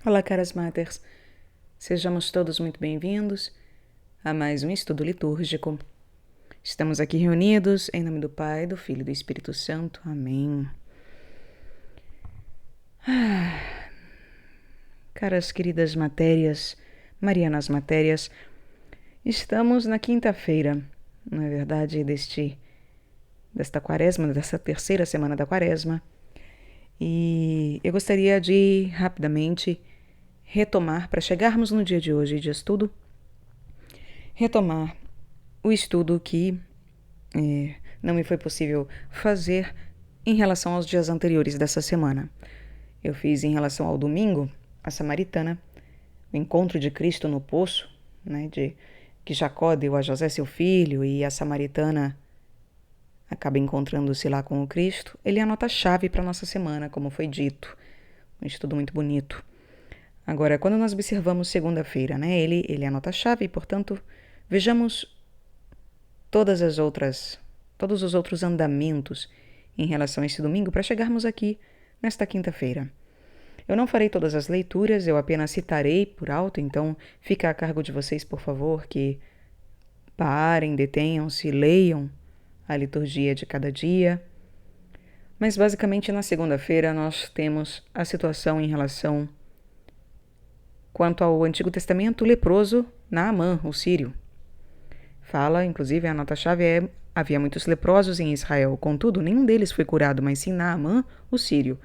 Olá, caras Maters. Sejamos todos muito bem-vindos a mais um estudo litúrgico. Estamos aqui reunidos em nome do Pai, do Filho e do Espírito Santo. Amém. Caras queridas matérias, marianas matérias, estamos na quinta-feira, não é verdade, desta quaresma, desta terceira semana da quaresma. E eu gostaria de rapidamente retomar, para chegarmos no dia de hoje de estudo, retomar o estudo que não me foi possível fazer em relação aos dias anteriores dessa semana. Eu fiz em relação ao domingo, a Samaritana, o encontro de Cristo no poço, de que Jacó deu a José seu filho e a Samaritana acaba encontrando-se lá com o Cristo. Ele é a nota-chave para a nossa semana, como foi dito. Um estudo muito bonito. Agora, quando nós observamos segunda-feira, ele é a nota-chave e, portanto, vejamos todos os outros andamentos em relação a esse domingo para chegarmos aqui nesta quinta-feira. Eu não farei todas as leituras, eu apenas citarei por alto, então fica a cargo de vocês, por favor, que parem, detenham-se, leiam a liturgia de cada dia. Mas basicamente na segunda-feira nós temos a situação em relação quanto ao Antigo Testamento, o leproso Naamã, o sírio. Fala, inclusive, a nota-chave havia muitos leprosos em Israel, contudo, nenhum deles foi curado, mas sim Naamã, o sírio.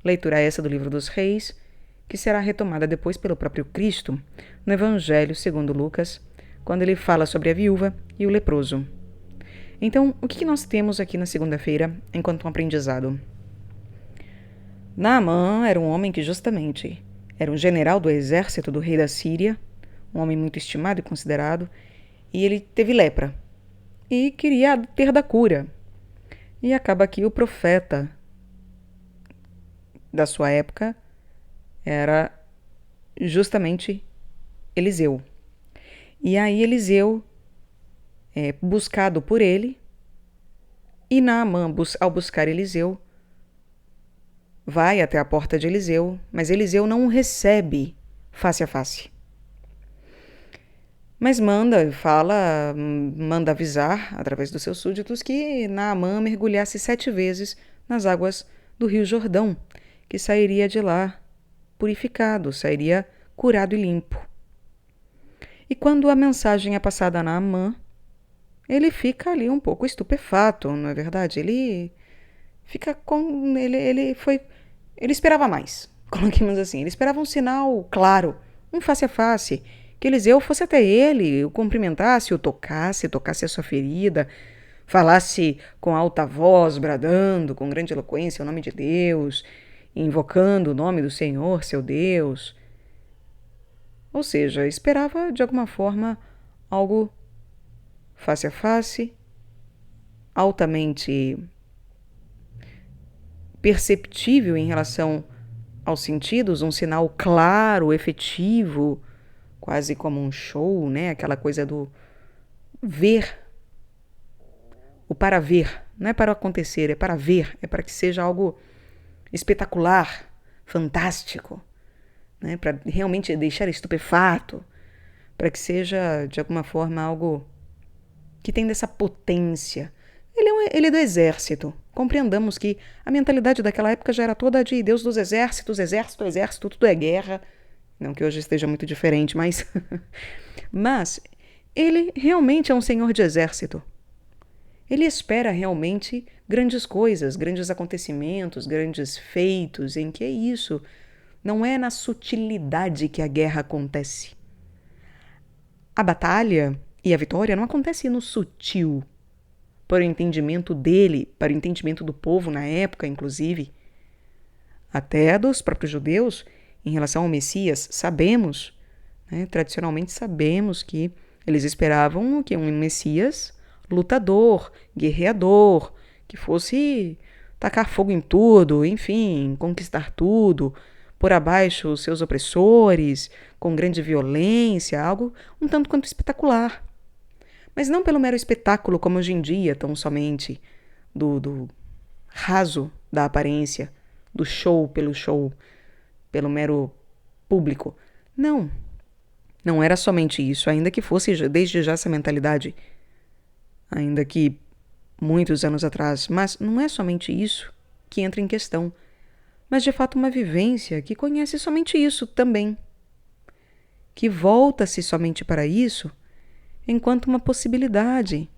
Leitura essa do livro dos Reis, que será retomada depois pelo próprio Cristo, no Evangelho segundo Lucas, quando ele fala sobre a viúva e o leproso. Então, o que nós temos aqui na segunda-feira, enquanto um aprendizado? Naamã era um homem que justamente era um general do exército do rei da Síria, um homem muito estimado e considerado, e ele teve lepra e queria ter da cura. E acaba que o profeta da sua época era justamente Eliseu. E aí Eliseu é buscado por ele, e Naamã, ao buscar Eliseu, vai até a porta de Eliseu, mas Eliseu não o recebe face a face. Mas manda avisar, através dos seus súditos, que Naamã mergulhasse 7 vezes nas águas do rio Jordão, que sairia de lá purificado, sairia curado e limpo. E quando a mensagem é passada a Naamã, ele fica ali um pouco estupefato, não é verdade? Ele fica com... Ele esperava mais, coloquemos assim. Ele esperava um sinal claro, um face a face, que Eliseu fosse até ele, o cumprimentasse, o tocasse a sua ferida, falasse com alta voz, bradando com grande eloquência o nome de Deus, invocando o nome do Senhor, seu Deus. Ou seja, esperava de alguma forma algo face a face, altamente perceptível em relação aos sentidos, um sinal claro, efetivo, quase como um show, aquela coisa do ver, o para ver, não é para acontecer, é para ver, é para que seja algo espetacular, fantástico, para realmente deixar estupefato, para que seja de alguma forma algo que tem dessa potência. Ele é do exército. Compreendamos que a mentalidade daquela época já era toda de Deus dos exércitos, exército, tudo é guerra. Não que hoje esteja muito diferente, mas... mas ele realmente é um senhor de exército. Ele espera realmente grandes coisas, grandes acontecimentos, grandes feitos, em que é isso. Não é na sutilidade que a guerra acontece. A batalha e a vitória não acontece no sutil, para o entendimento dele, para o entendimento do povo na época, inclusive. Até dos próprios judeus, em relação ao Messias, sabemos, tradicionalmente sabemos que eles esperavam que um Messias lutador, guerreador, que fosse tacar fogo em tudo, enfim, conquistar tudo, por abaixo os seus opressores, com grande violência, algo um tanto quanto espetacular. Mas não pelo mero espetáculo como hoje em dia, tão somente do raso da aparência, do show, pelo mero público. Não, não era somente isso, ainda que fosse desde já essa mentalidade, ainda que muitos anos atrás, mas não é somente isso que entra em questão, mas de fato uma vivência que conhece somente isso também, que volta-se somente para isso enquanto uma possibilidade.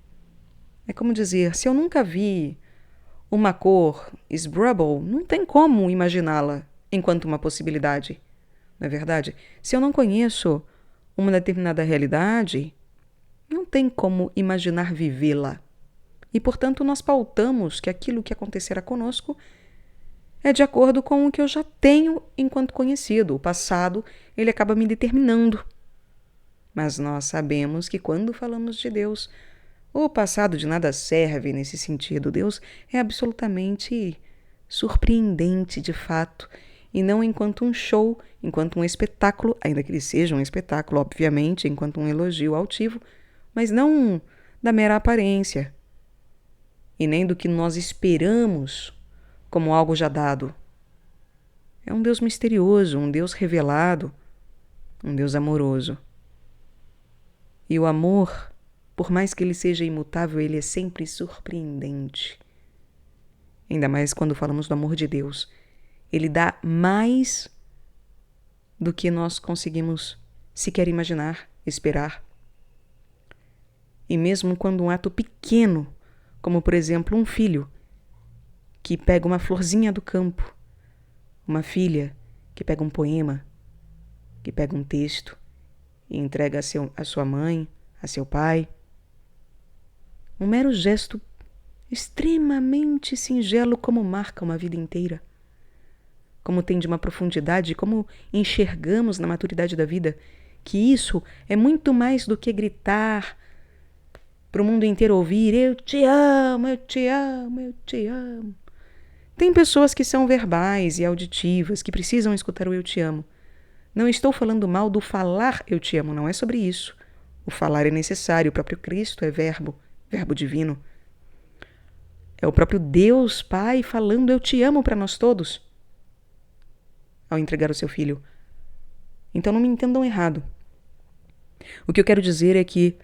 É como dizer, se eu nunca vi uma cor Scrabble, não tem como imaginá-la enquanto uma possibilidade, não é verdade? Se eu não conheço uma determinada realidade, não tem como imaginar vivê-la. E, portanto, nós pautamos que aquilo que acontecerá conosco é de acordo com o que eu já tenho enquanto conhecido. O passado, ele acaba me determinando. Mas nós sabemos que quando falamos de Deus, o passado de nada serve nesse sentido. Deus é absolutamente surpreendente de fato, e não enquanto um show, enquanto um espetáculo, ainda que ele seja um espetáculo, obviamente, enquanto um elogio altivo, mas não da mera aparência, e nem do que nós esperamos como algo já dado. É um Deus misterioso, um Deus revelado, um Deus amoroso. E o amor, por mais que ele seja imutável, ele é sempre surpreendente. Ainda mais quando falamos do amor de Deus. Ele dá mais do que nós conseguimos sequer imaginar, esperar. E mesmo quando um ato pequeno, como por exemplo um filho que pega uma florzinha do campo, uma filha que pega um poema, que pega um texto e entrega a sua mãe, a seu pai. Um mero gesto extremamente singelo como marca uma vida inteira. Como tem de uma profundidade, como enxergamos na maturidade da vida, que isso é muito mais do que gritar para o mundo inteiro ouvir: eu te amo, eu te amo, eu te amo. Tem pessoas que são verbais e auditivas, que precisam escutar o eu te amo. Não estou falando mal do falar eu te amo, não é sobre isso. O falar é necessário, o próprio Cristo é verbo, verbo divino. É o próprio Deus Pai falando eu te amo para nós todos, ao entregar o seu filho. Então não me entendam errado. O que eu quero dizer é que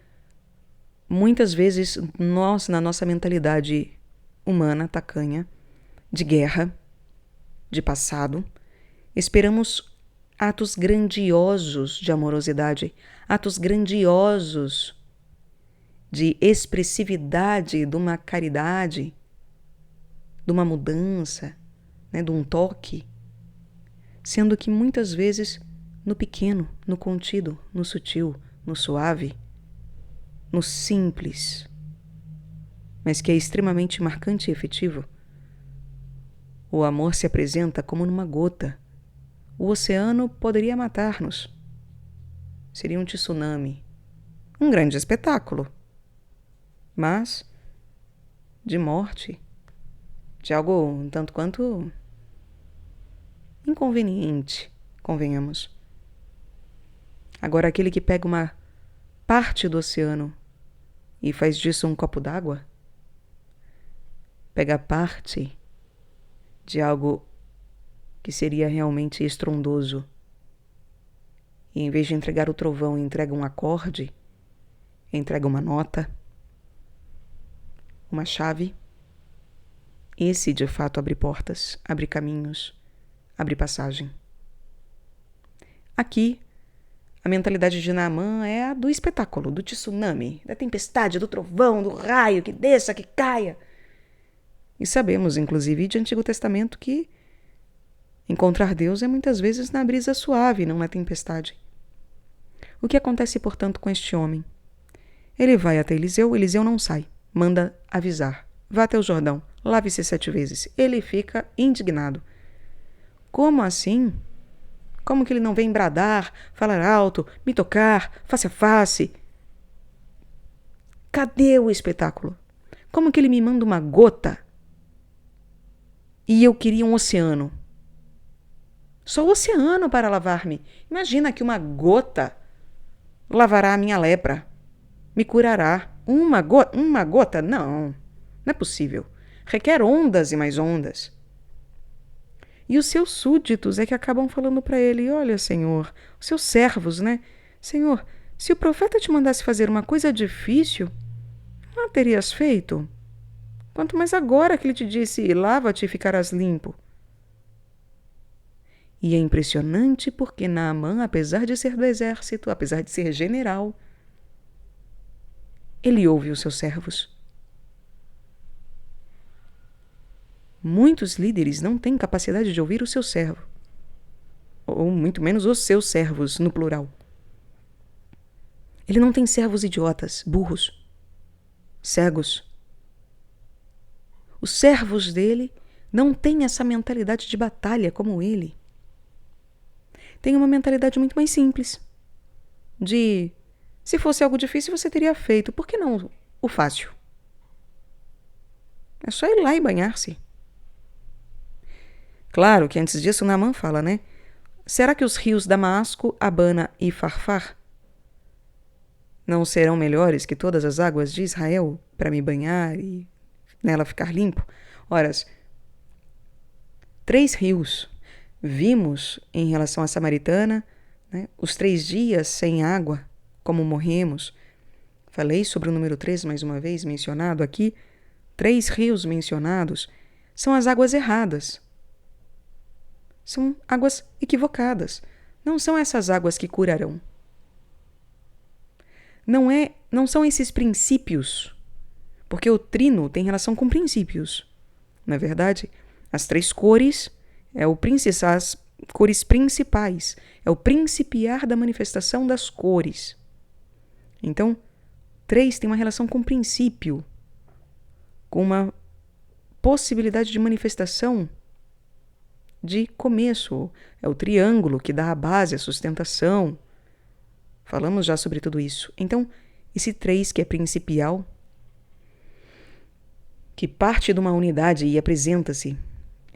muitas vezes nós, na nossa mentalidade humana, tacanha, de guerra, de passado, esperamos atos grandiosos de amorosidade, atos grandiosos de expressividade, de uma caridade, de uma mudança, de um toque, sendo que muitas vezes no pequeno, no contido, no sutil, no suave, no simples, mas que é extremamente marcante e efetivo, o amor se apresenta como numa gota. O oceano poderia matar-nos. Seria um tsunami. Um grande espetáculo. Mas de morte, de algo um tanto quanto inconveniente, convenhamos. Agora, aquele que pega uma parte do oceano e faz disso um copo d'água, pega parte de algo que seria realmente estrondoso, e em vez de entregar o trovão, entrega um acorde, entrega uma nota, uma chave. Esse, de fato, abre portas, abre caminhos, abre passagem. Aqui, a mentalidade de Naamã é a do espetáculo, do tsunami, da tempestade, do trovão, do raio que desça, que caia. E sabemos, inclusive, de Antigo Testamento, que encontrar Deus é muitas vezes na brisa suave, não na tempestade. O que acontece, portanto, com este homem? Ele vai até Eliseu, Eliseu não sai, manda avisar. Vá até o Jordão, lave-se 7 vezes. Ele fica indignado. Como assim? Como que ele não vem bradar, falar alto, me tocar, face a face? Cadê o espetáculo? Como que ele me manda uma gota? E eu queria um oceano. Só o oceano para lavar-me. Imagina que uma gota lavará a minha lepra. Me curará. Uma gota? Não. Não é possível. Requer ondas e mais ondas. E os seus súditos é que acabam falando para ele: olha, Senhor, os seus servos, né? Senhor, se o profeta te mandasse fazer uma coisa difícil, não a terias feito? Quanto mais agora que ele te disse: lava-te e ficarás limpo. E é impressionante porque Naamã, apesar de ser do exército, apesar de ser general, ele ouve os seus servos. Muitos líderes não têm capacidade de ouvir o seu servo, ou muito menos os seus servos, no plural. Ele não tem servos idiotas, burros, cegos. Os servos dele não têm essa mentalidade de batalha como ele. Tem uma mentalidade muito mais simples. De, se fosse algo difícil, você teria feito. Por que não o fácil? É só ir lá e banhar-se. Claro que antes disso Naamã fala, né? Será que os rios Damasco, Abana e Farfar não serão melhores que todas as águas de Israel para me banhar e nela ficar limpo? Ora, 3 rios. Vimos em relação à Samaritana, né, os 3 dias sem água, como morremos. Falei sobre o número 3 mais uma vez, mencionado aqui. 3 rios mencionados são as águas erradas. São águas equivocadas. Não são essas águas que curarão. Não são esses princípios, porque o trino tem relação com princípios. Não é verdade? As 3 cores as cores principais, é o principiar da manifestação das cores. Então, 3 tem uma relação com princípio, com uma possibilidade de manifestação de começo. É o triângulo que dá a base, a sustentação. Falamos já sobre tudo isso. Então, esse 3 que é principial, que parte de uma unidade e apresenta-se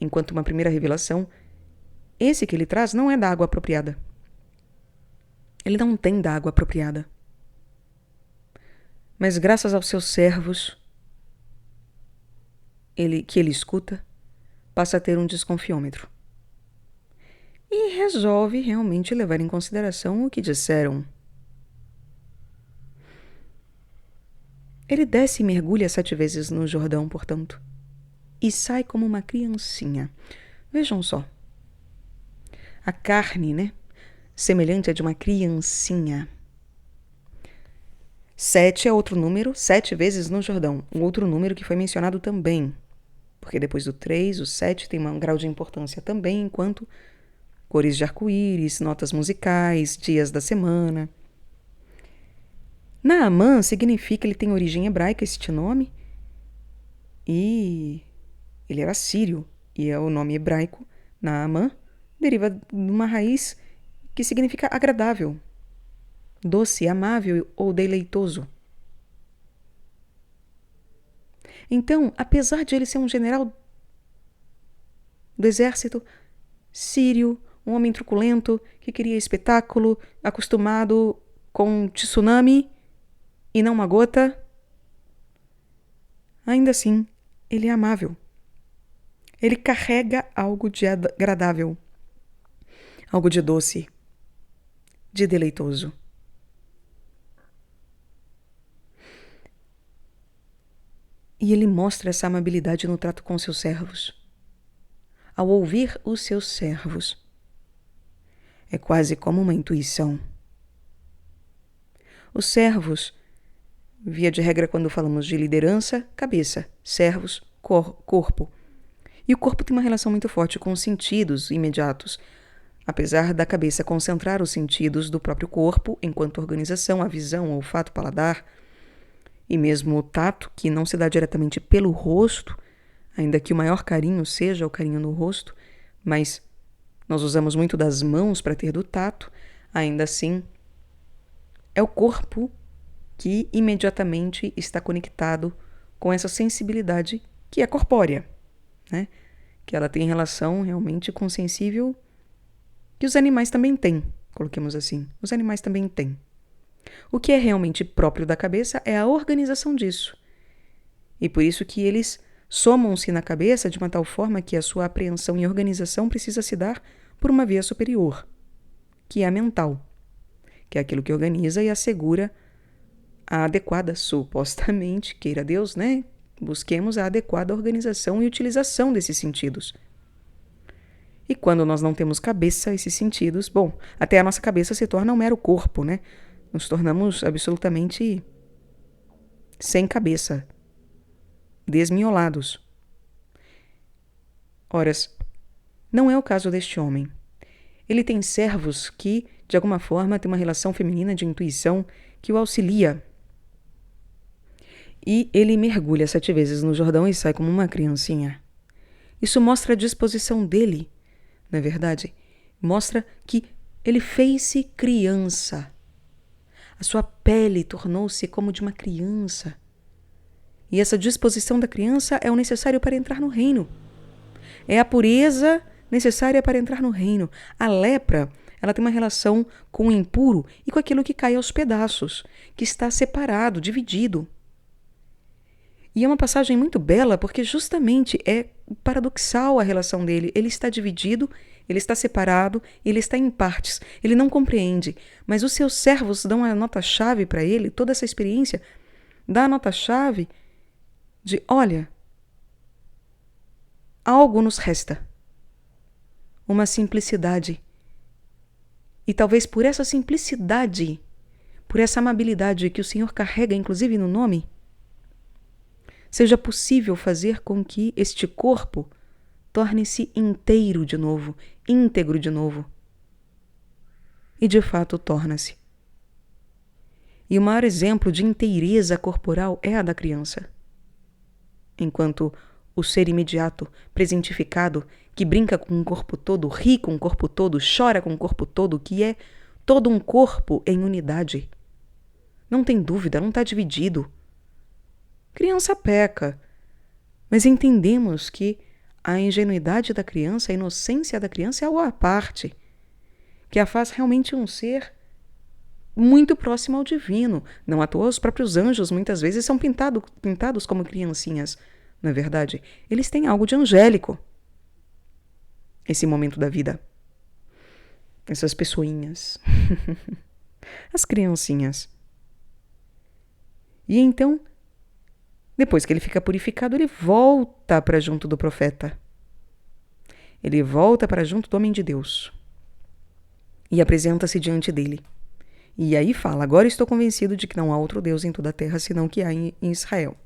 enquanto uma primeira revelação, esse que ele traz não é da água apropriada. Ele não tem da água apropriada. Mas graças aos seus servos, que ele escuta, passa a ter um desconfiômetro. E resolve realmente levar em consideração o que disseram. Ele desce e mergulha 7 vezes no Jordão, portanto, e sai como uma criancinha. Vejam só. A carne, né? Semelhante à de uma criancinha. 7 é outro número, 7 vezes no Jordão. Um outro número que foi mencionado também. Porque depois do 3, o 7 tem um grau de importância também, enquanto cores de arco-íris, notas musicais, dias da semana. Naamã significa, ele tem origem hebraica, este nome, e ele era sírio, e é o nome hebraico, Naamã, deriva de uma raiz que significa agradável, doce, amável ou deleitoso. Então, apesar de ele ser um general do exército sírio, um homem truculento que queria espetáculo, acostumado com tsunami e não uma gota, ainda assim, ele é amável. Ele carrega algo de agradável, algo de doce, de deleitoso. E ele mostra essa amabilidade no trato com seus servos. Ao ouvir os seus servos, é quase como uma intuição. Os servos, via de regra quando falamos de liderança, cabeça, servos, corpo. E o corpo tem uma relação muito forte com os sentidos imediatos, apesar da cabeça concentrar os sentidos do próprio corpo enquanto organização, a visão, o olfato, o paladar, e mesmo o tato, que não se dá diretamente pelo rosto, ainda que o maior carinho seja o carinho no rosto, mas nós usamos muito das mãos para ter do tato, ainda assim é o corpo que imediatamente está conectado com essa sensibilidade que é corpórea, né? Que ela tem relação realmente com o sensível que os animais também têm, coloquemos assim, os animais também têm. O que é realmente próprio da cabeça é a organização disso. E por isso que eles somam-se na cabeça de uma tal forma que a sua apreensão e organização precisa se dar por uma via superior, que é a mental, que é aquilo que organiza e assegura a adequada, supostamente, queira Deus, né? Busquemos a adequada organização e utilização desses sentidos. E quando nós não temos cabeça, esses sentidos, bom, até a nossa cabeça se torna um mero corpo, né? Nos tornamos absolutamente sem cabeça, desmiolados. Ora, não é o caso deste homem. Ele tem servos que, de alguma forma, têm uma relação feminina de intuição que o auxilia. E ele mergulha 7 vezes no Jordão e sai como uma criancinha. Isso mostra a disposição dele, não é verdade? Mostra que ele fez-se criança. A sua pele tornou-se como de uma criança. E essa disposição da criança é o necessário para entrar no reino. É a pureza necessária para entrar no reino. A lepra, ela tem uma relação com o impuro e com aquilo que cai aos pedaços, que está separado, dividido. E é uma passagem muito bela porque justamente é paradoxal a relação dele. Ele está dividido, ele está separado, ele está em partes, ele não compreende. Mas os seus servos dão a nota-chave para ele, toda essa experiência dá a nota-chave de, olha, algo nos resta. Uma simplicidade. E talvez por essa simplicidade, por essa amabilidade que o Senhor carrega, inclusive no nome, seja possível fazer com que este corpo torne-se inteiro de novo, íntegro de novo. E de fato torna-se. E o maior exemplo de inteireza corporal é a da criança. Enquanto o ser imediato, presentificado, que brinca com o corpo todo, ri com o corpo todo, chora com o corpo todo, que é todo um corpo em unidade. Não tem dúvida, não está dividido. Criança peca, mas entendemos que a ingenuidade da criança, a inocência da criança é algo à parte, que a faz realmente um ser muito próximo ao divino. Não à toa os próprios anjos muitas vezes são pintados como criancinhas. Não é verdade? Eles têm algo de angélico. Esse momento da vida. Essas pessoinhas. As criancinhas. E então, depois que ele fica purificado, ele volta para junto do profeta. Ele volta para junto do homem de Deus. E apresenta-se diante dele. E aí fala, agora estou convencido de que não há outro Deus em toda a terra senão o que há em Israel.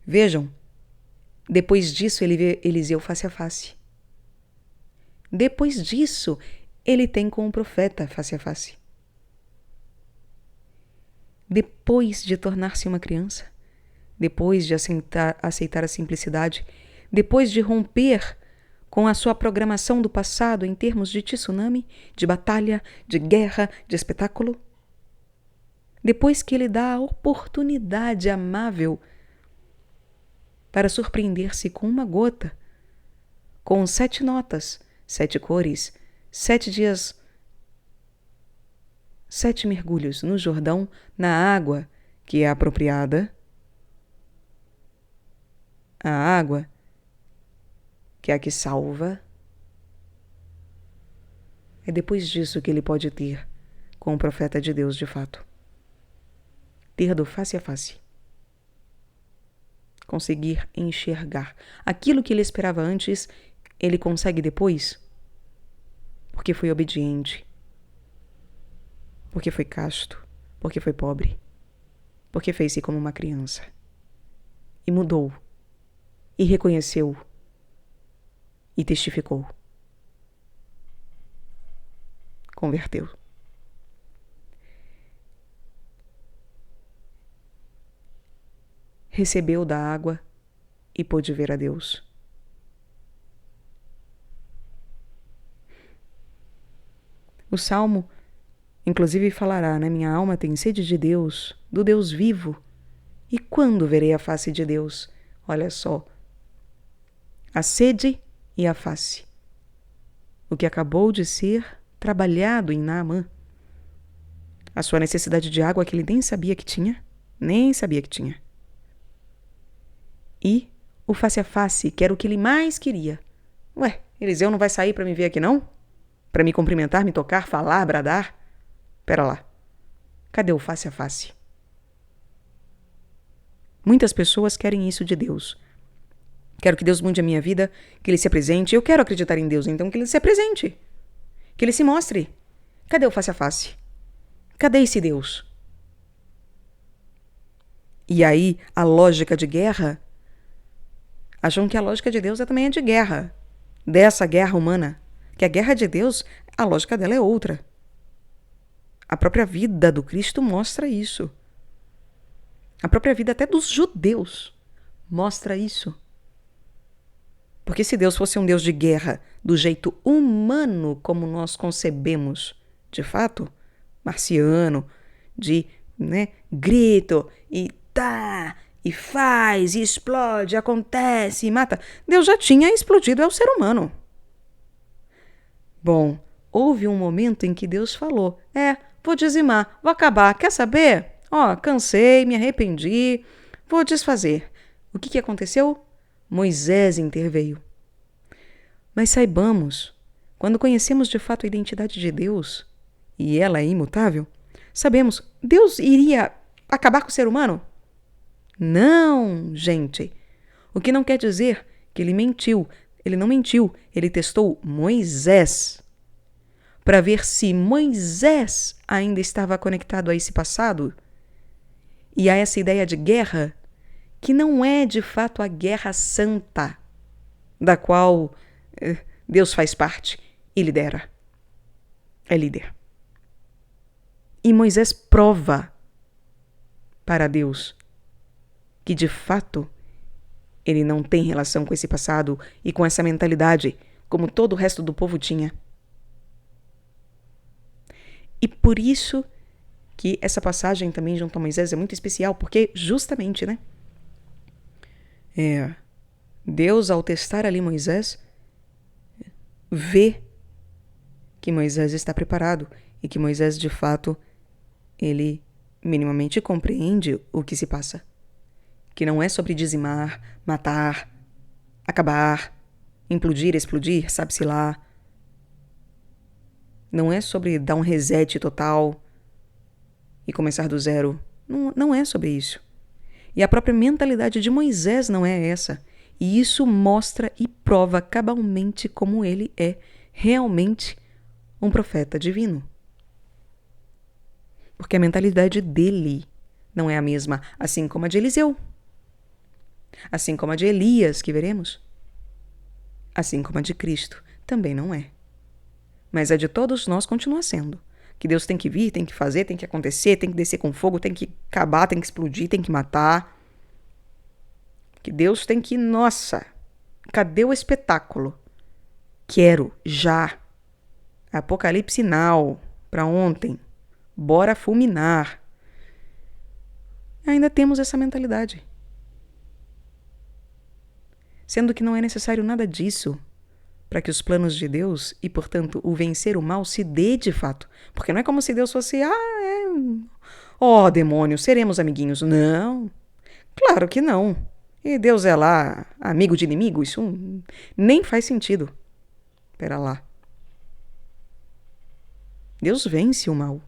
Vejam, depois disso ele vê Eliseu face a face. Depois disso, ele tem com o profeta face a face. Depois de tornar-se uma criança, depois de aceitar a simplicidade, depois de romper com a sua programação do passado em termos de tsunami, de batalha, de guerra, de espetáculo, depois que ele dá a oportunidade amável para surpreender-se com uma gota, com 7 notas, 7 cores, 7 dias, 7 mergulhos no Jordão, na água que é apropriada, a água que é a que salva. É depois disso que ele pode ter com o profeta de Deus de fato. Ter do face a face. Conseguir enxergar. Aquilo que ele esperava antes, ele consegue depois, porque foi obediente, porque foi casto, porque foi pobre, porque fez-se como uma criança. E mudou, e reconheceu, e testificou. Converteu. Recebeu da água e pôde ver a Deus. O Salmo, inclusive, falará, né? Minha alma tem sede de Deus, do Deus vivo. E quando verei a face de Deus? Olha só. A sede e a face. O que acabou de ser trabalhado em Naamã. A sua necessidade de água que ele nem sabia que tinha. Nem sabia que tinha. E o face a face, que era o que ele mais queria. Ué, Eliseu não vai sair para me ver aqui não? Para me cumprimentar, me tocar, falar, bradar? Pera lá. Cadê o face a face? Muitas pessoas querem isso de Deus. Quero que Deus mude a minha vida, que Ele se apresente. Eu quero acreditar em Deus, então que Ele se apresente. Que Ele se mostre. Cadê o face a face? Cadê esse Deus? E aí, a lógica de guerra, acham que a lógica de Deus também é de guerra. Dessa guerra humana. Que a guerra de Deus, a lógica dela é outra. A própria vida do Cristo mostra isso. A própria vida até dos judeus mostra isso. Porque se Deus fosse um Deus de guerra do jeito humano como nós concebemos, de fato, marciano, de grito e tá, e faz, e explode, acontece, e mata, Deus já tinha explodido, é o ser humano. Bom, houve um momento em que Deus falou, vou dizimar, vou acabar, quer saber? Cansei, me arrependi, vou desfazer. O que aconteceu? Moisés interveio. Mas saibamos, quando conhecemos de fato a identidade de Deus, e ela é imutável, sabemos, Deus iria acabar com o ser humano? Não, gente. O que não quer dizer que ele mentiu. Ele não mentiu, ele testou Moisés para ver se Moisés ainda estava conectado a esse passado e a essa ideia de guerra, que não é de fato a guerra santa, da qual Deus faz parte e lidera. É líder. E Moisés prova para Deus que de fato ele não tem relação com esse passado e com essa mentalidade, como todo o resto do povo tinha. E por isso que essa passagem também junto a Moisés é muito especial, porque justamente, Deus, ao testar ali Moisés, vê que Moisés está preparado e que Moisés, de fato, ele minimamente compreende o que se passa. Que não é sobre dizimar, matar, acabar, implodir, explodir, sabe-se lá. Não é sobre dar um reset total e começar do zero. Não é sobre isso. E a própria mentalidade de Moisés não é essa. E isso mostra e prova cabalmente como ele é realmente um profeta divino. Porque a mentalidade dele não é a mesma, assim como a de Eliseu. Assim como a de Elias, que veremos. Assim como a de Cristo, também não é. Mas a de todos nós continua sendo. Que Deus tem que vir, tem que fazer, tem que acontecer, tem que descer com fogo, tem que acabar, tem que explodir, tem que matar. Que Deus tem que... Nossa, cadê o espetáculo? Quero, já. Apocalipse now, para ontem. Bora fulminar. Ainda temos essa mentalidade. Sendo que não é necessário nada disso para que os planos de Deus e, portanto, o vencer o mal se dê de fato. Porque não é como se Deus fosse, demônio, seremos amiguinhos. Não, claro que não. E Deus é lá, amigo de inimigo? Isso nem faz sentido. Pera lá. Deus vence o mal.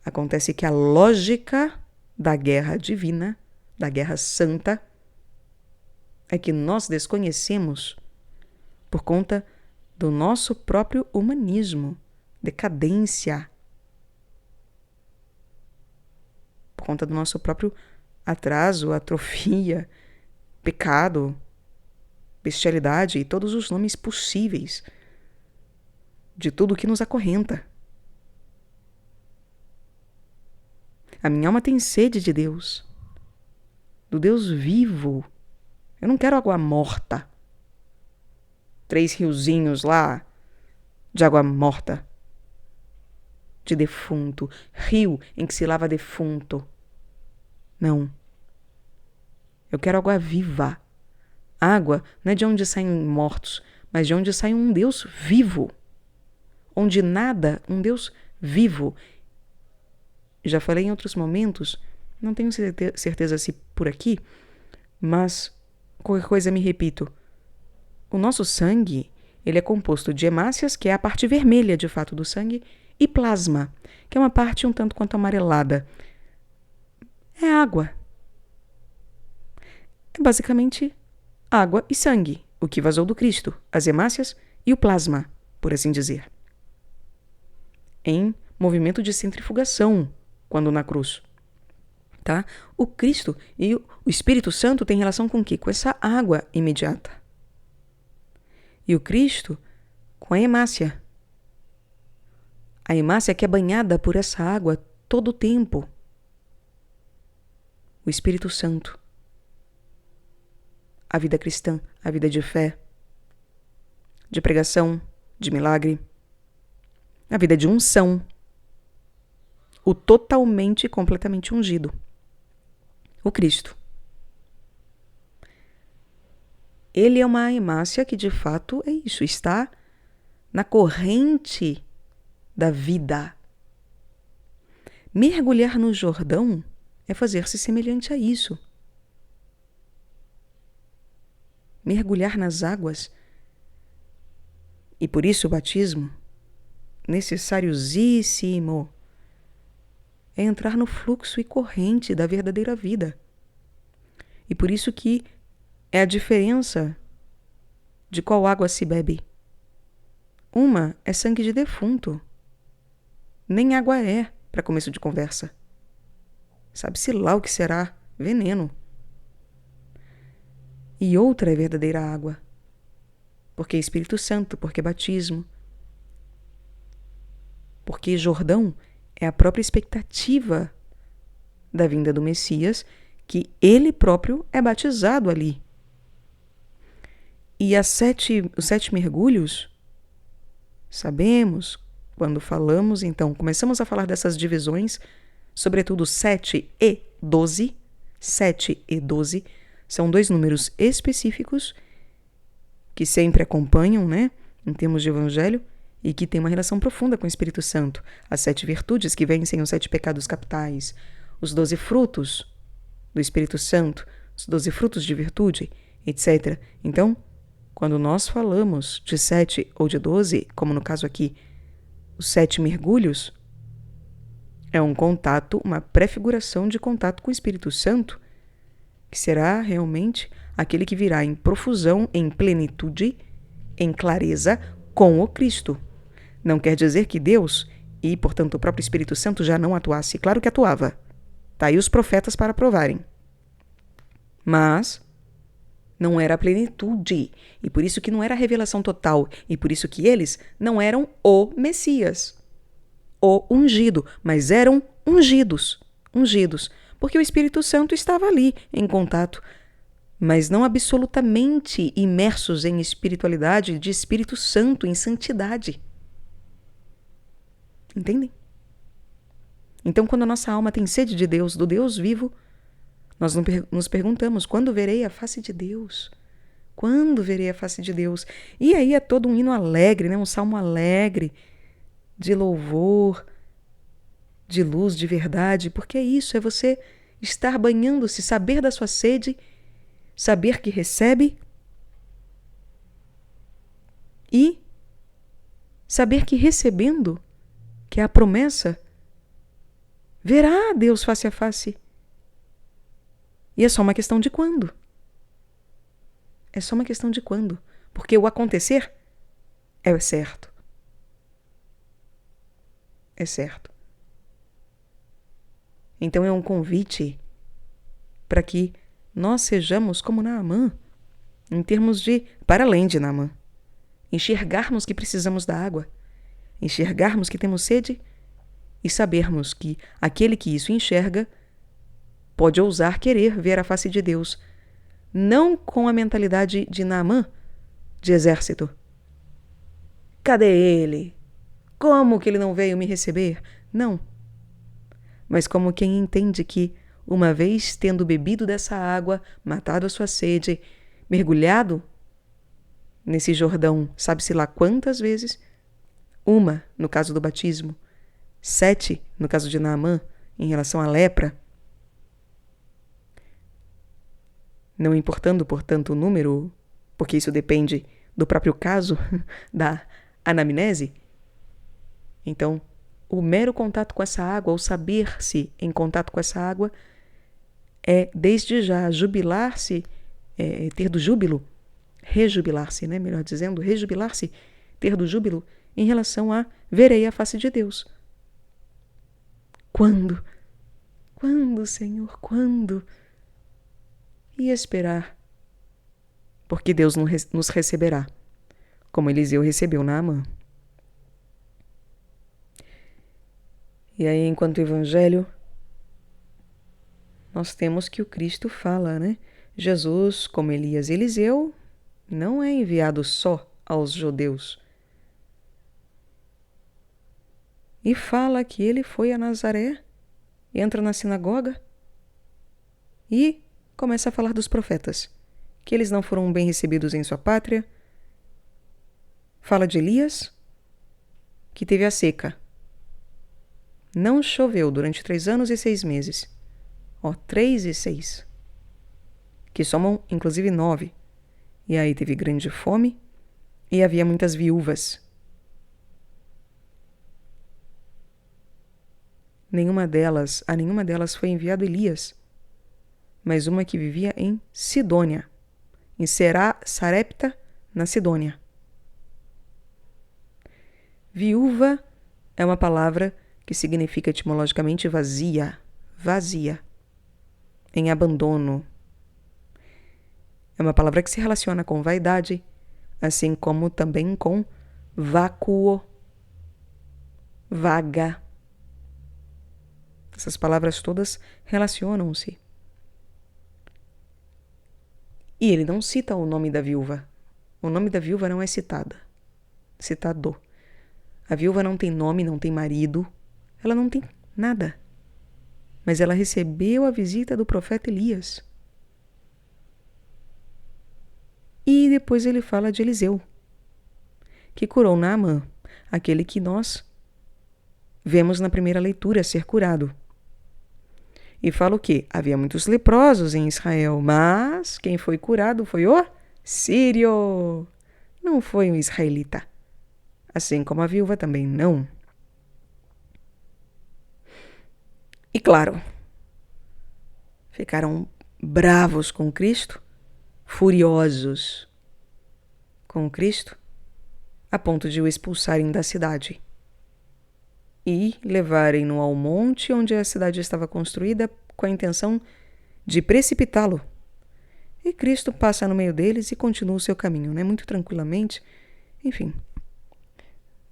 Acontece que a lógica da guerra divina, da guerra santa, é que nós desconhecemos por conta do nosso próprio humanismo, decadência, por conta do nosso próprio atraso, atrofia, pecado, bestialidade e todos os nomes possíveis de tudo que nos acorrenta. A minha alma tem sede de Deus, do Deus vivo. Eu não quero água morta. 3 riozinhos lá de água morta, de defunto, rio em que se lava defunto. Não. Eu quero água viva. Água não é de onde saem mortos, mas de onde sai um Deus vivo. Onde nada, um Deus vivo. Já falei em outros momentos, não tenho certeza se por aqui, mas qualquer coisa me repito. O nosso sangue, ele é composto de hemácias, que é a parte vermelha, de fato, do sangue, e plasma, que é uma parte um tanto quanto amarelada. É água. É basicamente água e sangue, o que vazou do Cristo, as hemácias e o plasma, por assim dizer, em movimento de centrifugação, quando na cruz. Tá? O Cristo e o Espírito Santo têm relação com o quê? Com essa água imediata. E o Cristo com a hemácia. A hemácia que é banhada por essa água todo o tempo. O Espírito Santo. A vida cristã, a vida de fé, de pregação, de milagre, a vida de unção, o totalmente e completamente ungido, o Cristo. Ele é uma hemácia que de fato é isso, está na corrente da vida. Mergulhar no Jordão é fazer-se semelhante a isso. Mergulhar nas águas. E por isso o batismo, necessariosíssimo, é entrar no fluxo e corrente da verdadeira vida. E por isso que é a diferença de qual água se bebe. Uma é sangue de defunto. Nem água é, para começo de conversa. Sabe-se lá o que será, veneno. E outra é verdadeira água. Porque é Espírito Santo, porque é batismo. Porque Jordão é a própria expectativa da vinda do Messias, que ele próprio é batizado ali. E os 7 mergulhos, sabemos, quando falamos, então, começamos a falar dessas divisões, sobretudo 7 e 12. 7 e 12 são 2 números específicos que sempre acompanham, né, em termos de evangelho, e que tem uma relação profunda com o Espírito Santo. As 7 virtudes que vencem os 7 pecados capitais, os 12 frutos do Espírito Santo, os 12 frutos de virtude, etc. Então, quando nós falamos de 7 ou de 12, como no caso aqui, os 7 mergulhos, é um contato, uma prefiguração de contato com o Espírito Santo, que será realmente aquele que virá em profusão, em plenitude, em clareza com o Cristo. Não quer dizer que Deus e, portanto, o próprio Espírito Santo já não atuasse. Claro que atuava. Tá aí os profetas para provarem. Mas não era a plenitude. E por isso que não era a revelação total. E por isso que eles não eram o Messias, o ungido, mas eram ungidos. Ungidos. Porque o Espírito Santo estava ali, em contato, mas não absolutamente imersos em espiritualidade de Espírito Santo, em santidade. Entendem? Então, quando a nossa alma tem sede de Deus, do Deus vivo, nós nos perguntamos, quando verei a face de Deus? Quando verei a face de Deus? E aí é todo um hino alegre, né? Um salmo alegre, de louvor, de luz, de verdade, porque é isso, é você estar banhando-se, saber da sua sede, saber que recebe e saber que recebendo, que é a promessa, verá Deus face a face. E é só uma questão de quando. É só uma questão de quando. Porque o acontecer é certo. É certo. Então é um convite para que nós sejamos como Naamã, em termos de, para além de Naamã, enxergarmos que precisamos da água, enxergarmos que temos sede e sabermos que aquele que isso enxerga pode ousar querer ver a face de Deus, não com a mentalidade de Naamã, de exército. Cadê ele? Como que ele não veio me receber? Não. Mas como quem entende que, uma vez tendo bebido dessa água, matado a sua sede, mergulhado nesse Jordão, sabe-se lá quantas vezes, uma no caso do batismo, 7 no caso de Naamã, em relação à lepra, não importando, portanto, o número, porque isso depende do próprio caso da anamnese. Então, o mero contato com essa água, ou saber-se em contato com essa água, é desde já jubilar-se, ter do júbilo, rejubilar-se, né? Melhor dizendo, rejubilar-se, ter do júbilo em relação a verei a face de Deus. Quando? Quando, Senhor? Quando? E esperar, porque Deus nos receberá, como Eliseu recebeu Naamã. E aí, enquanto evangelho, nós temos que o Cristo fala, né? Jesus, como Elias e Eliseu, não é enviado só aos judeus. E fala que ele foi a Nazaré, entra na sinagoga e começa a falar dos profetas, que eles não foram bem recebidos em sua pátria. Fala de Elias, que teve a seca. Não choveu durante 3 anos e 6 meses. 3 e 6. Que somam, inclusive, 9. E aí teve grande fome e havia muitas viúvas. A nenhuma delas foi enviado Elias, mas uma que vivia em Sidônia, em Sarepta, na Sidônia. Viúva é uma palavra que significa etimologicamente vazia, em abandono. É uma palavra que se relaciona com vaidade, assim como também com vácuo, vaga. Essas palavras todas relacionam-se. E ele não cita o nome da viúva. O nome da viúva não é citado. A viúva não tem nome, não tem marido, ela não tem nada. Mas ela recebeu a visita do profeta Elias. E depois ele fala de Eliseu, que curou Naamã, aquele que nós vemos na primeira leitura ser curado. E fala o quê? Havia muitos leprosos em Israel, mas quem foi curado foi o sírio, não foi um israelita. Assim como a viúva também não. E claro, ficaram bravos com Cristo, furiosos com Cristo, a ponto de o expulsarem da cidade e levarem-no ao monte onde a cidade estava construída com a intenção de precipitá-lo. E Cristo passa no meio deles e continua o seu caminho, né? Muito tranquilamente. Enfim,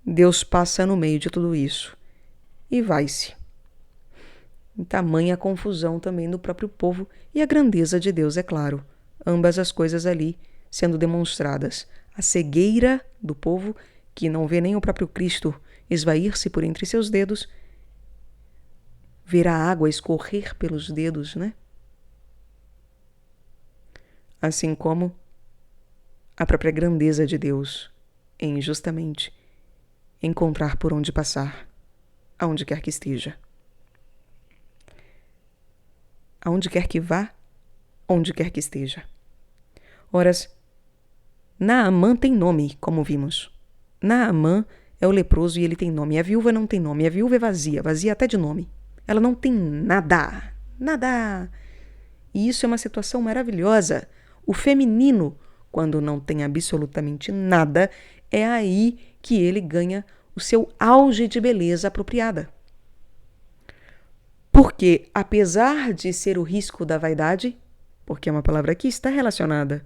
Deus passa no meio de tudo isso e vai-se. Tamanha confusão também do próprio povo e a grandeza de Deus, é claro. Ambas as coisas ali sendo demonstradas. A cegueira do povo, que não vê nem o próprio Cristo esvair-se por entre seus dedos, ver a água escorrer pelos dedos, né? Assim como a própria grandeza de Deus em justamente encontrar por onde passar, aonde quer que esteja. Aonde quer que vá, onde quer que esteja. Ora, Naamã tem nome, como vimos. Naamã é o leproso e ele tem nome. A viúva não tem nome. A viúva é vazia até de nome. Ela não tem nada. E isso é uma situação maravilhosa. O feminino, quando não tem absolutamente nada, é aí que ele ganha o seu auge de beleza apropriada. Porque, apesar de ser o risco da vaidade, porque é uma palavra que está relacionada,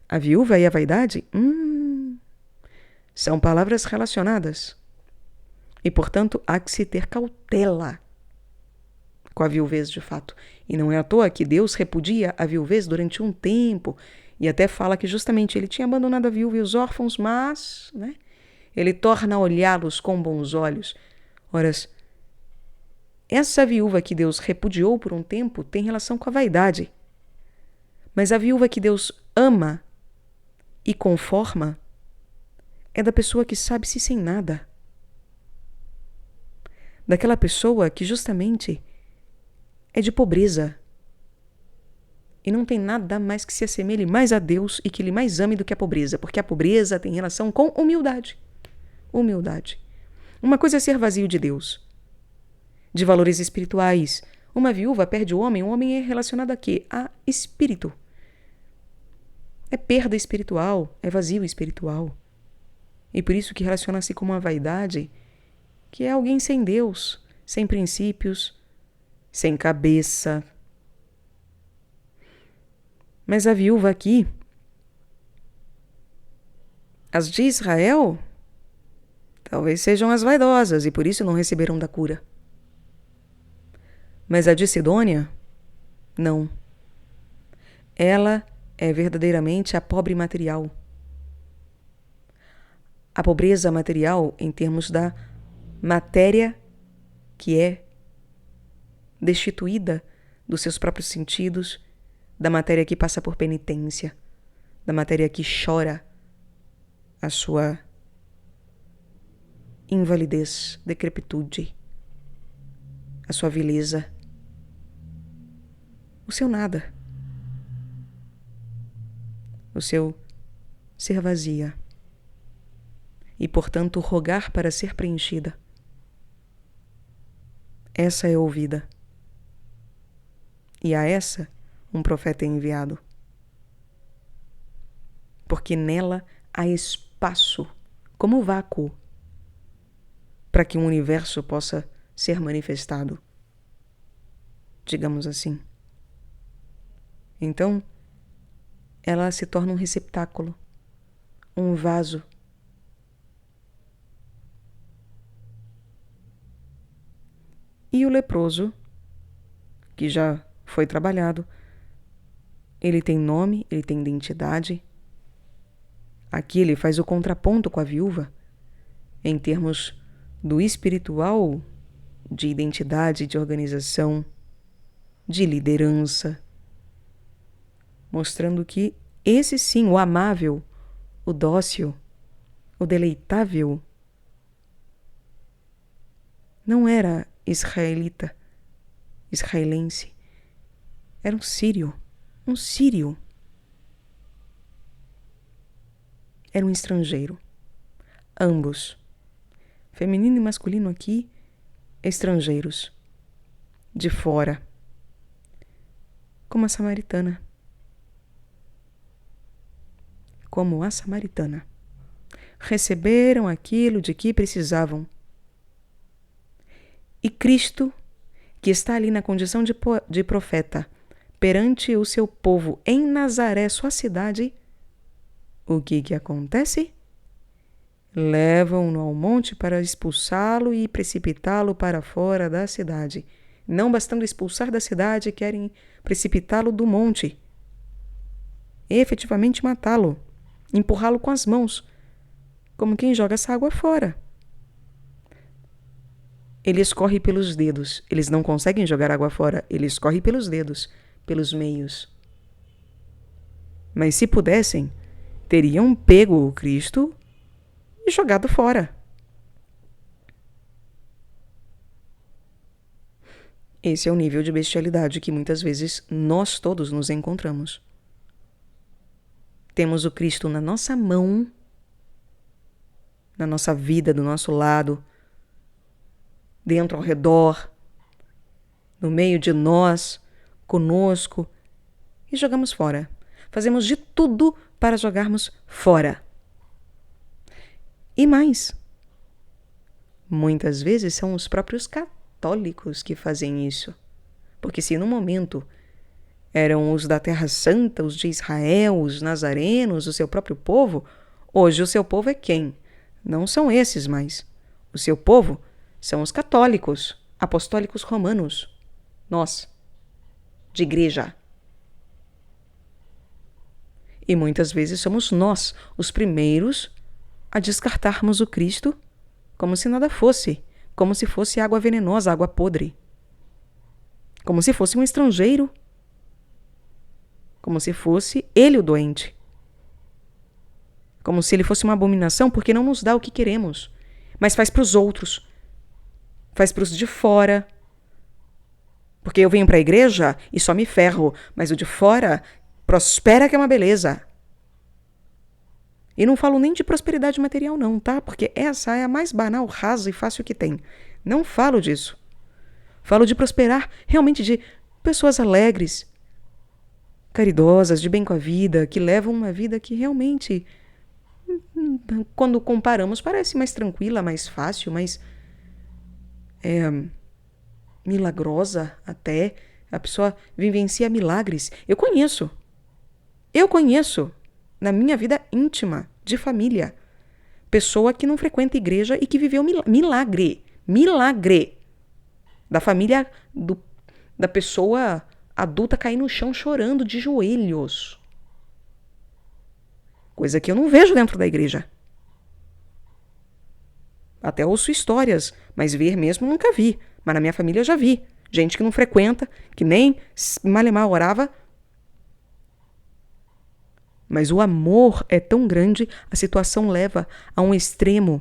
a viúva e a vaidade, são palavras relacionadas. E, portanto, há que se ter cautela com a viuvez de fato. E não é à toa que Deus repudia a viuvez durante um tempo, e até fala que justamente ele tinha abandonado a viúva e os órfãos, mas, né, ele torna a olhá-los com bons olhos. Ora, essa viúva que Deus repudiou por um tempo tem relação com a vaidade. Mas a viúva que Deus ama e conforma é da pessoa que sabe-se sem nada. Daquela pessoa que justamente é de pobreza. E não tem nada mais que se assemelhe mais a Deus e que Ele mais ame do que a pobreza, porque a pobreza tem relação com humildade. Humildade. Uma coisa é ser vazio de Deus, de valores espirituais. Uma viúva perde o homem é relacionado a quê? A espírito. É perda espiritual, é vazio espiritual. E por isso que relaciona-se com uma vaidade, que é alguém sem Deus, sem princípios, sem cabeça. Mas a viúva aqui, as de Israel, talvez sejam as vaidosas e por isso não receberam da cura. Mas a de Sidônia, não. Ela é verdadeiramente a pobre material. A pobreza material em termos da matéria que é destituída dos seus próprios sentidos, da matéria que passa por penitência, da matéria que chora a sua invalidez, decrepitude, a sua vileza, o seu nada, o seu ser vazia e, portanto, rogar para ser preenchida. Essa é ouvida. E a essa um profeta é enviado. Porque nela há espaço, como vácuo, para que um universo possa ser manifestado. Digamos assim. Então, ela se torna um receptáculo, um vaso. E o leproso, que já foi trabalhado, ele tem nome, ele tem identidade. Aqui ele faz o contraponto com a viúva, em termos do espiritual, de identidade, de organização, de liderança, mostrando que esse sim, o amável, o dócil, o deleitável, não era israelita, israelense, era um sírio, era um estrangeiro. Ambos, feminino e masculino aqui, estrangeiros, de fora, como a samaritana. Como a samaritana. Receberam aquilo de que precisavam. E Cristo, que está ali na condição de profeta, perante o seu povo em Nazaré, sua cidade, o que acontece? Levam-no ao monte para expulsá-lo e precipitá-lo para fora da cidade. Não bastando expulsar da cidade, querem precipitá-lo do monte. E efetivamente matá-lo, empurrá-lo com as mãos, como quem joga essa água fora. Ele escorre pelos dedos. Eles não conseguem jogar água fora. Ele escorre pelos dedos, pelos meios. Mas se pudessem, teriam pego o Cristo e jogado fora. Esse é o nível de bestialidade que muitas vezes nós todos nos encontramos. Temos o Cristo na nossa mão, na nossa vida, do nosso lado, dentro, ao redor, no meio de nós, conosco, e jogamos fora. Fazemos de tudo para jogarmos fora. E mais, muitas vezes são os próprios católicos que fazem isso. Porque se no momento eram os da Terra Santa, os de Israel, os nazarenos, o seu próprio povo, hoje o seu povo é quem? Não são esses mais. O seu povo são os católicos, apostólicos romanos. Nós, de igreja. E muitas vezes somos nós os primeiros a descartarmos o Cristo como se nada fosse, como se fosse água venenosa, água podre. Como se fosse um estrangeiro. Como se fosse ele o doente. Como se ele fosse uma abominação porque não nos dá o que queremos, mas faz para os outros. Faz para os de fora. Porque eu venho para a igreja e só me ferro, mas o de fora prospera que é uma beleza. E não falo nem de prosperidade material não, tá? Porque essa é a mais banal, rasa e fácil que tem. Não falo disso. Falo de prosperar realmente de pessoas alegres, caridosas, de bem com a vida, que levam uma vida que realmente, quando comparamos, parece mais tranquila, mais fácil, mais milagrosa até. A pessoa vivencia milagres. Eu conheço na minha vida íntima, de família, pessoa que não frequenta igreja e que viveu milagre. Da família da pessoa adulta cair no chão chorando de joelhos. Coisa que eu não vejo dentro da igreja. Até ouço histórias, mas ver mesmo nunca vi. Mas na minha família eu já vi. Gente que não frequenta, que nem malemar orava. Mas o amor é tão grande, a situação leva a um extremo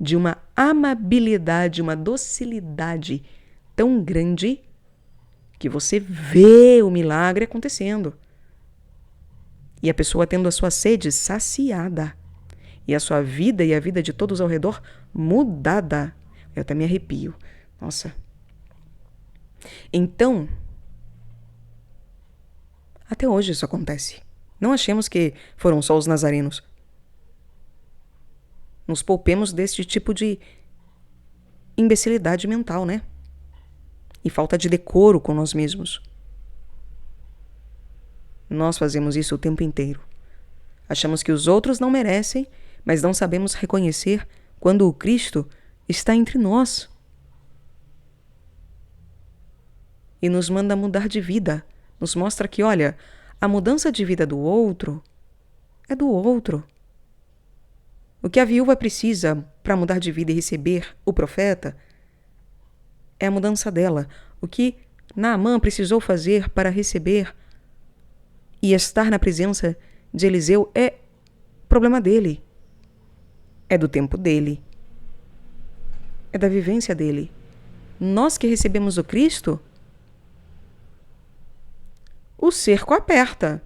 de uma amabilidade, uma docilidade tão grande que você vê o milagre acontecendo. E a pessoa tendo a sua sede saciada. E a sua vida e a vida de todos ao redor mudada. Eu até me arrepio. Nossa. Então, até hoje isso acontece. Não achemos que foram só os nazarenos. Nos poupemos deste tipo de imbecilidade mental, né? E falta de decoro com nós mesmos. Nós fazemos isso o tempo inteiro. Achamos que os outros não merecem, mas não sabemos reconhecer quando o Cristo está entre nós. E nos manda mudar de vida. Nos mostra que, olha, a mudança de vida do outro é do outro. O que a viúva precisa para mudar de vida e receber o profeta é a mudança dela. O que Naamã precisou fazer para receber e estar na presença de Eliseu é problema dele. É do tempo dele. É da vivência dele. Nós que recebemos o Cristo, o cerco aperta.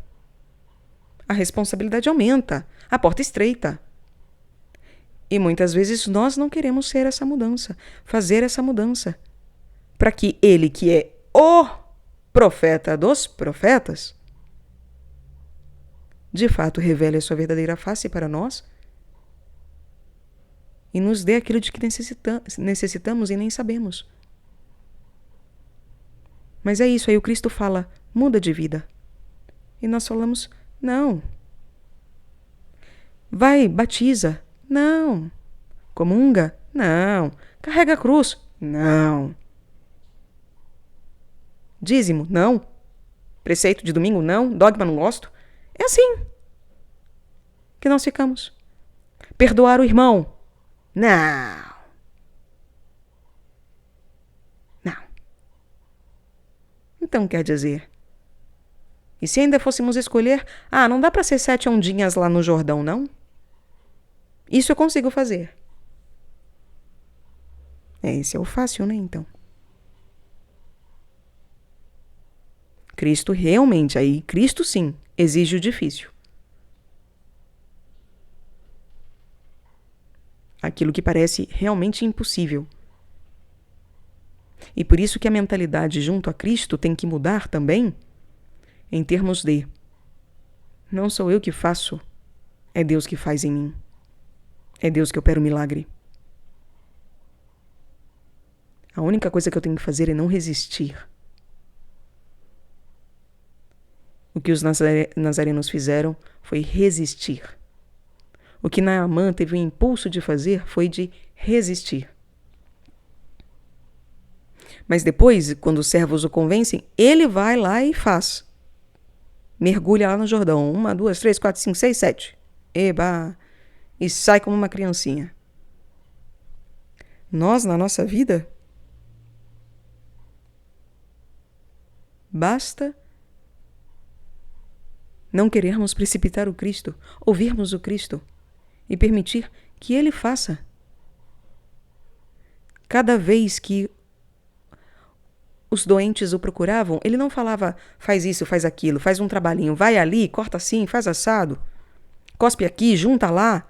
A responsabilidade aumenta. A porta estreita. E muitas vezes nós não queremos ser essa mudança, fazer essa mudança, para que ele, que é o profeta dos profetas, de fato revele a sua verdadeira face para nós e nos dê aquilo de que necessitamos e nem sabemos. Mas é isso, aí o Cristo fala, muda de vida. E nós falamos, não. Vai, batiza. Não. Comunga? Não. Carrega a cruz? Não. Dízimo? Não. Preceito de domingo? Não. Dogma? Não gosto. É assim que nós ficamos. Perdoar o irmão? Não. Não. Então quer dizer, e se ainda fôssemos escolher, não dá para ser 7 ondinhas lá no Jordão, não? Isso eu consigo fazer. Esse é o fácil, né, então? Cristo realmente, aí Cristo sim, exige o difícil. Aquilo que parece realmente impossível. E por isso que a mentalidade junto a Cristo tem que mudar também, em termos de, não sou eu que faço, é Deus que faz em mim. É Deus que opera o milagre. A única coisa que eu tenho que fazer é não resistir. O que os nazarenos fizeram foi resistir. O que Naamã teve o impulso de fazer foi de resistir. Mas depois, quando os servos o convencem, ele vai lá e faz. Mergulha lá no Jordão. 1, 2, 3, 4, 5, 6, 7. Eba! E sai como uma criancinha. Nós, na nossa vida, basta não querermos precipitar o Cristo, ouvirmos o Cristo e permitir que Ele faça. Cada vez que os doentes o procuravam, ele não falava, faz isso, faz aquilo, faz um trabalhinho, vai ali, corta assim, faz assado, cospe aqui, junta lá.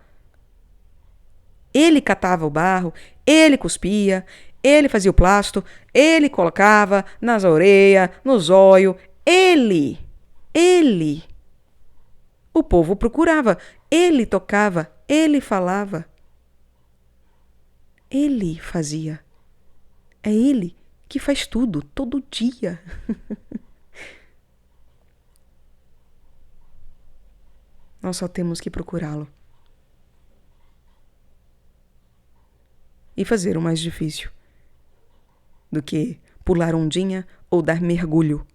Ele catava o barro, ele cuspia, ele fazia o plasto, ele colocava nas orelhas, no zóio, ele. O povo procurava, ele tocava, ele falava. Ele fazia. É ele que faz tudo, todo dia. Nós só temos que procurá-lo. E fazer o mais difícil do que pular ondinha ou dar mergulho.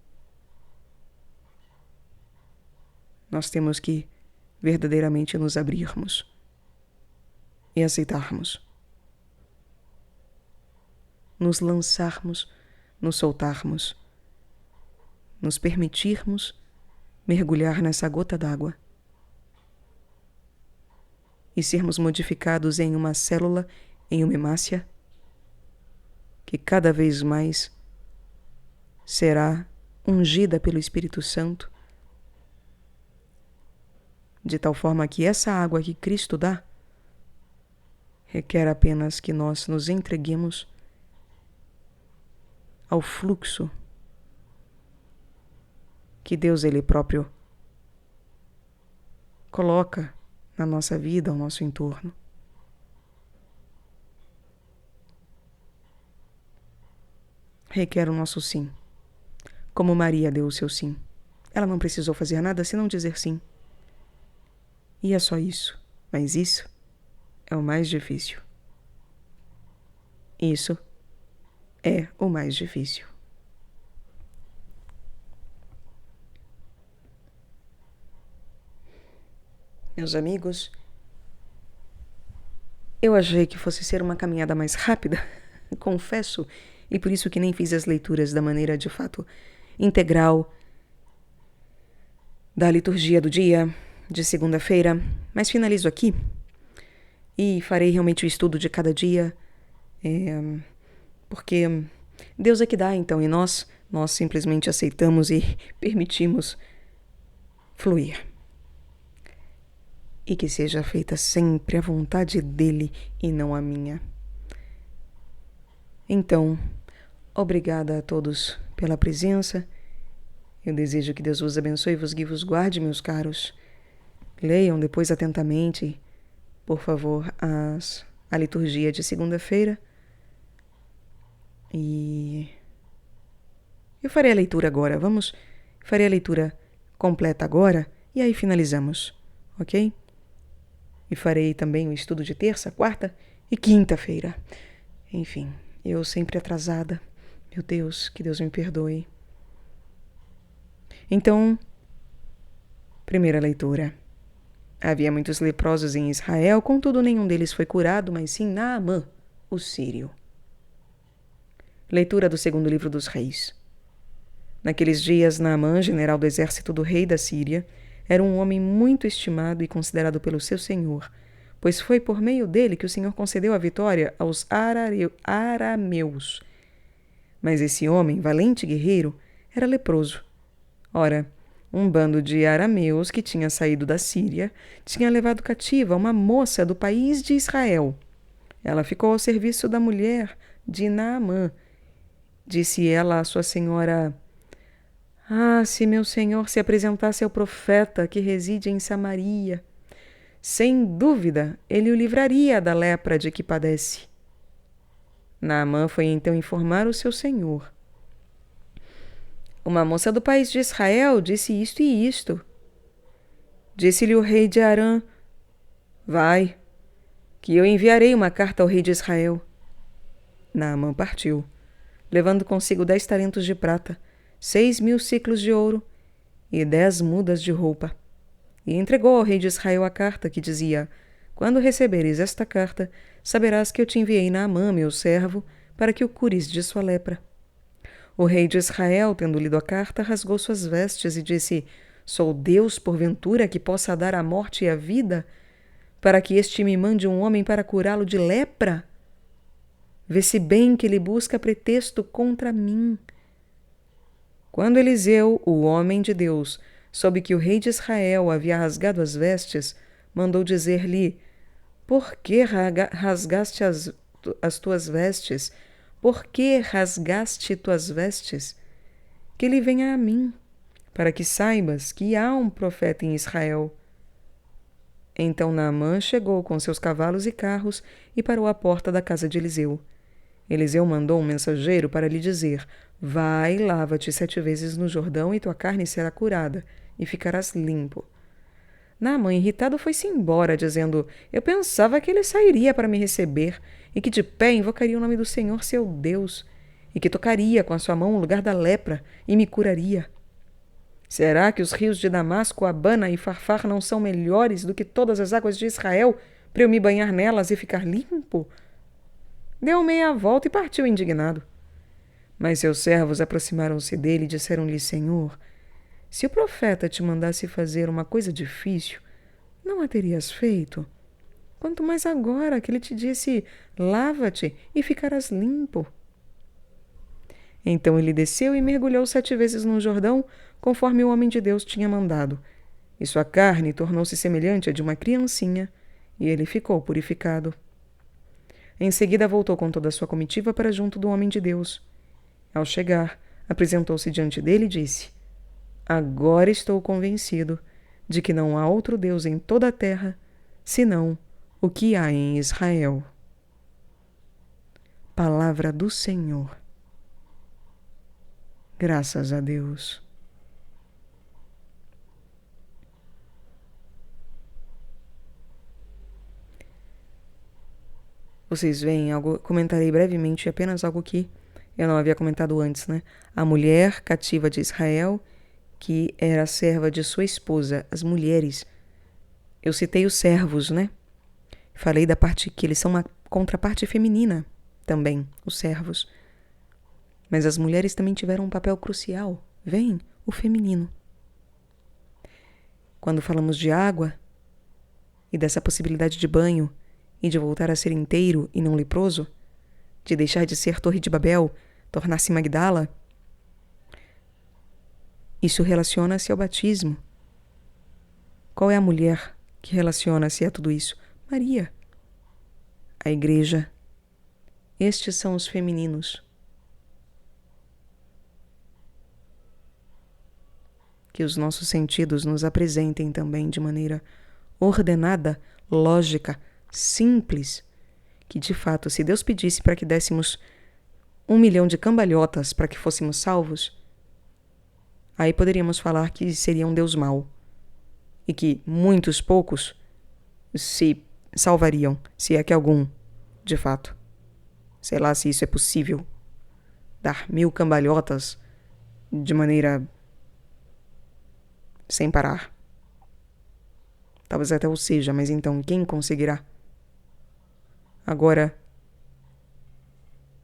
Nós temos que verdadeiramente nos abrirmos e aceitarmos. Nos lançarmos, nos soltarmos, nos permitirmos mergulhar nessa gota d'água e sermos modificados em uma célula, em uma hemácia, que cada vez mais será ungida pelo Espírito Santo, de tal forma que essa água que Cristo dá requer apenas que nós nos entreguemos ao fluxo que Deus Ele próprio coloca na nossa vida, ao nosso entorno. Requer o nosso sim, como Maria deu o seu sim. Ela não precisou fazer nada senão dizer sim. E é só isso, mas isso é o mais difícil. Isso é o mais difícil. Meus amigos, eu achei que fosse ser uma caminhada mais rápida, confesso, e por isso que nem fiz as leituras da maneira de fato integral da liturgia do dia de segunda-feira, mas finalizo aqui e farei realmente o estudo de cada dia, porque Deus é que dá, então, e nós simplesmente aceitamos e permitimos fluir. E que seja feita sempre a vontade dele e não a minha. Então, obrigada a todos pela presença. Eu desejo que Deus vos abençoe, vos guie, vos guarde, meus caros. Leiam depois atentamente, por favor, a liturgia de segunda-feira. E eu farei a leitura agora. Farei a leitura completa agora e aí finalizamos, ok? E farei também o estudo de terça, quarta e quinta-feira. Enfim, eu sempre atrasada. Meu Deus, que Deus me perdoe. Então, primeira leitura. Havia muitos leprosos em Israel, contudo nenhum deles foi curado, mas sim Naamã, o sírio. Leitura do segundo livro dos Reis. Naqueles dias, Naamã, general do exército do rei da Síria, era um homem muito estimado e considerado pelo seu senhor, pois foi por meio dele que o Senhor concedeu a vitória aos arameus. Mas esse homem, valente guerreiro, era leproso. Ora, um bando de arameus que tinha saído da Síria tinha levado cativa uma moça do país de Israel. Ela ficou ao serviço da mulher de Naamã. Disse ela à sua senhora: se meu senhor se apresentasse ao profeta que reside em Samaria, sem dúvida ele o livraria da lepra de que padece. Naamã foi então informar o seu senhor. Uma moça do país de Israel disse isto e isto. Disse-lhe o rei de Arã: vai, que eu enviarei uma carta ao rei de Israel. Naamã partiu, levando consigo 10 talentos de prata, 6.000 siclos de ouro e 10 mudas de roupa. E entregou ao rei de Israel a carta que dizia: quando receberes esta carta, saberás que eu te enviei Naamã, meu servo, para que o cures de sua lepra. O rei de Israel, tendo lido a carta, rasgou suas vestes e disse: sou Deus, porventura, que possa dar a morte e a vida, para que este me mande um homem para curá-lo de lepra? Vê-se bem que ele busca pretexto contra mim. Quando Eliseu, o homem de Deus, soube que o rei de Israel havia rasgado as vestes, mandou dizer-lhe: Por que rasgaste as tuas vestes? Por que rasgaste tuas vestes? Que ele venha a mim, para que saibas que há um profeta em Israel. Então Naamã chegou com seus cavalos e carros e parou à porta da casa de Eliseu. Eliseu mandou um mensageiro para lhe dizer: Vai, lava-te 7 vezes no Jordão e tua carne será curada, e ficarás limpo. Naamã, irritado, foi-se embora, dizendo: Eu pensava que ele sairia para me receber, e que de pé invocaria o nome do Senhor, seu Deus, e que tocaria com a sua mão o lugar da lepra, e me curaria. Será que os rios de Damasco, Abana e Farfar não são melhores do que todas as águas de Israel, para eu me banhar nelas e ficar limpo? Deu meia volta e partiu indignado. Mas seus servos aproximaram-se dele e disseram-lhe: Senhor, se o profeta te mandasse fazer uma coisa difícil, não a terias feito? Quanto mais agora que ele te disse: Lava-te e ficarás limpo. Então ele desceu e mergulhou 7 vezes no Jordão, conforme o homem de Deus tinha mandado. E sua carne tornou-se semelhante à de uma criancinha, e ele ficou purificado. Em seguida voltou com toda a sua comitiva para junto do homem de Deus. Ao chegar, apresentou-se diante dele e disse: Agora estou convencido de que não há outro Deus em toda a terra, senão o que há em Israel. Palavra do Senhor. Graças a Deus. Vocês veem algo, comentarei brevemente apenas algo que eu não havia comentado antes, né? A mulher cativa de Israel, que era serva de sua esposa, as mulheres. Eu citei os servos, né? Falei da parte que eles são uma contraparte feminina também, os servos. Mas as mulheres também tiveram um papel crucial. Vem, o feminino. Quando falamos de água e dessa possibilidade de banho e de voltar a ser inteiro e não leproso, de deixar de ser Torre de Babel, tornar-se Magdala, isso relaciona-se ao batismo. Qual é a mulher que relaciona-se a tudo isso? Maria. A igreja. Estes são os femininos. Que os nossos sentidos nos apresentem também de maneira ordenada, lógica, simples, que de fato, se Deus pedisse para que dessemos 1 milhão de cambalhotas para que fôssemos salvos, aí poderíamos falar que seria um Deus mau e que muitos poucos se salvariam, se é que algum, de fato. Sei lá se isso é possível, dar 1000 cambalhotas de maneira sem parar. Talvez até o seja, mas então quem conseguirá? Agora,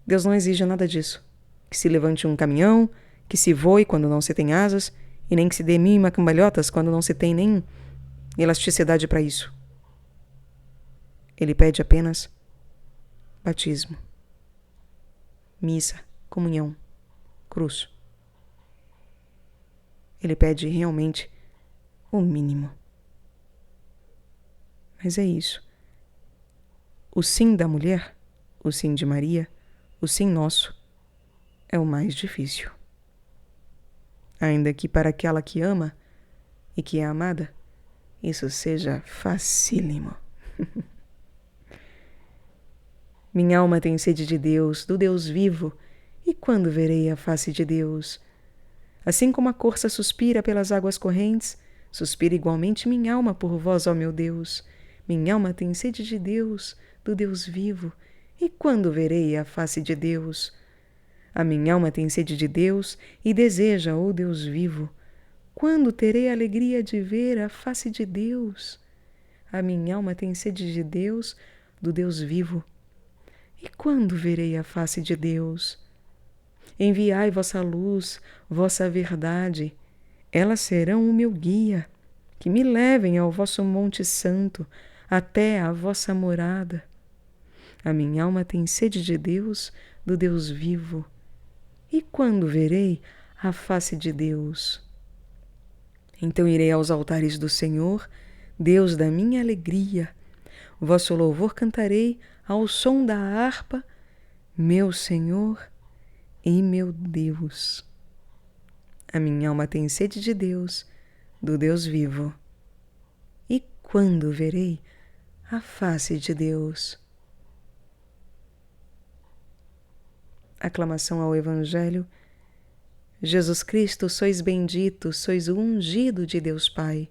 Deus não exige nada disso. Que se levante um caminhão, que se voe quando não se tem asas, e nem que se dê 1000 cambalhotas quando não se tem nem elasticidade para isso. Ele pede apenas batismo, missa, comunhão, cruz. Ele pede realmente o mínimo. Mas é isso. O sim da mulher, o sim de Maria, o sim nosso, é o mais difícil. Ainda que para aquela que ama e que é amada, isso seja facílimo. Minha alma tem sede de Deus, do Deus vivo, e quando verei a face de Deus? Assim como a corça suspira pelas águas correntes, suspira igualmente minha alma por vós, ó meu Deus. Minha alma tem sede de Deus, do Deus vivo, e quando verei a face de Deus? A minha alma tem sede de Deus e deseja, ó Deus vivo. Quando terei a alegria de ver a face de Deus? A minha alma tem sede de Deus, do Deus vivo. E quando verei a face de Deus? Enviai vossa luz, vossa verdade. Elas serão o meu guia, que me levem ao vosso monte santo, até a vossa morada. A minha alma tem sede de Deus, do Deus vivo. E quando verei a face de Deus. Então irei aos altares do Senhor, Deus da minha alegria. Vosso louvor cantarei ao som da harpa, meu Senhor e meu Deus. A minha alma tem sede de Deus, do Deus vivo. E quando verei a face de Deus? Aclamação ao Evangelho. Jesus Cristo, sois bendito, sois o ungido de Deus Pai.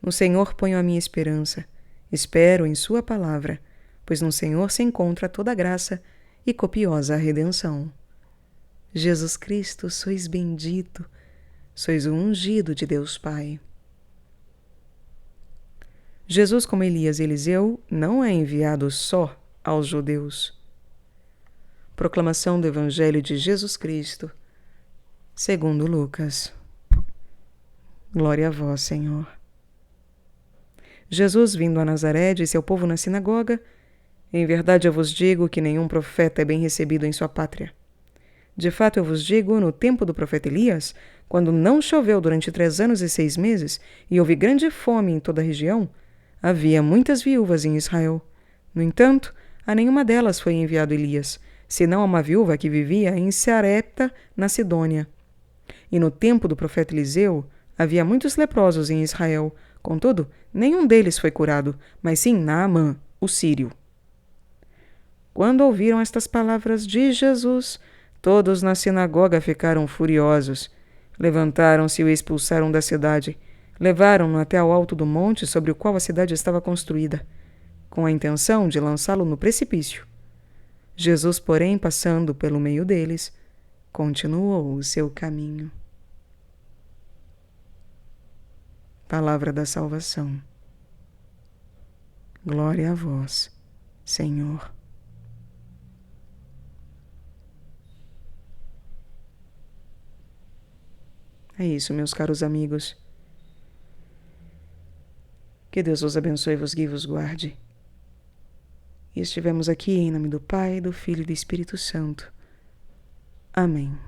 No Senhor ponho a minha esperança, espero em Sua palavra, pois no Senhor se encontra toda a graça e copiosa a redenção. Jesus Cristo, sois bendito, sois o ungido de Deus Pai. Jesus, como Elias e Eliseu, não é enviado só aos judeus. Proclamação do Evangelho de Jesus Cristo, segundo Lucas. Glória a vós, Senhor. Jesus, vindo a Nazaré, disse ao povo na sinagoga: Em verdade eu vos digo que nenhum profeta é bem recebido em sua pátria. De fato eu vos digo, no tempo do profeta Elias, quando não choveu durante 3 anos e 6 meses, e houve grande fome em toda a região, havia muitas viúvas em Israel. No entanto, a nenhuma delas foi enviado Elias, senão a uma viúva que vivia em Sarepta, na Sidônia. E no tempo do profeta Eliseu, havia muitos leprosos em Israel. Contudo, nenhum deles foi curado, mas sim Naamã, o sírio. Quando ouviram estas palavras de Jesus, todos na sinagoga ficaram furiosos. Levantaram-se e o expulsaram da cidade. Levaram-no até ao alto do monte sobre o qual a cidade estava construída, com a intenção de lançá-lo no precipício. Jesus, porém, passando pelo meio deles, continuou o seu caminho. Palavra da salvação. Glória a vós, Senhor. É isso, meus caros amigos. Que Deus vos abençoe, vos guie e vos guarde. E estivemos aqui em nome do Pai, do Filho e do Espírito Santo. Amém.